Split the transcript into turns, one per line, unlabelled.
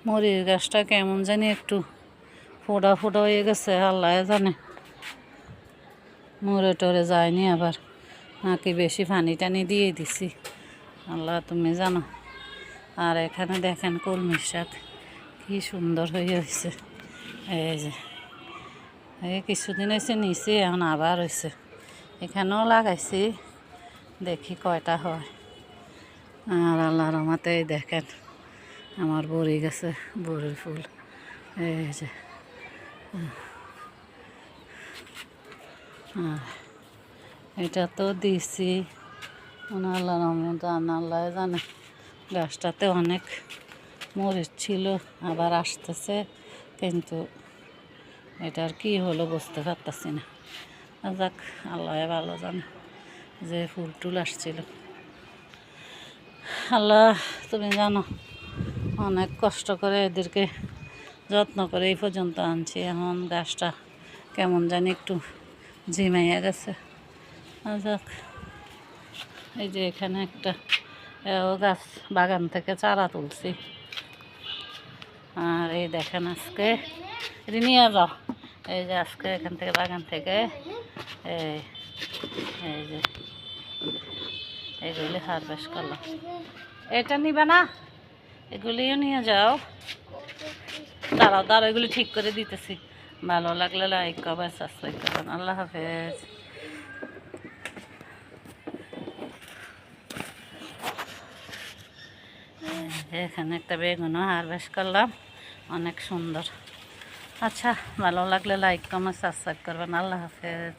মরিচ গাছটা কেমন জানি একটু ফোড়া ফোড়া হয়ে গেছে, আল্লাহ জানে মরে টরে যায়নি আবার নাকি বেশি পানি টানি দিয়ে দিছি, আল্লাহ তুমি জানো। আর এখানে দেখেন কলমি শাক কি সুন্দর হয়ে হয়েছে। এই যে এই কিছুদিন হয়েছে নিচে, এখন আবার হয়েছে। এখানেও লাগাইছি, দেখি কয়টা হয়। আর আল্লাহর রহমতে দেখেন আমার বড়ি গেছে, বড়ির ফুল। এই যে এটা তো দিছি আল্লাহর রহমতে, আল্লাহ জানে। গাছটাতে অনেক মরিচ ছিল, আবার আসতেছে, কিন্তু এটার কি হলো বুঝতে পারতেছি না। যাক, আল্লাহ ভালো জানে যে ফুল টুল আসছিল। আল্লাহ তুমি জানো, অনেক কষ্ট করে এদেরকে যত্ন করে এই পর্যন্ত আনছি। এখন গাছটা কেমন জানি একটু ঝিমাইয়া গেছে। যাক, এই যে এখানে একটা গাছ বাগান থেকে চারা তুলছি। আর এই দেখেন আজকে এটি নিয়ে যাও, এই যে আজকে এখান থেকে বাগান থেকে এই যে এগুলি হারভেস্ট করলাম। এটা নিবে না, এগুলিও নিয়ে যাও। দাঁড়াও দাঁড়াও, এগুলি ঠিক করে দিতেছি। ভালো লাগলে লাইক করবেন, সাবস্ক্রাইব করবেন। আল্লাহ হাফেজ। এখানে একটা বেগুনও হারভেস্ট করলাম, অনেক সুন্দর। আচ্ছা, ভালো লাগলে লাইক কমেন্ট সাবস্ক্রাইব করবেন। আল্লাহ হাফেজ।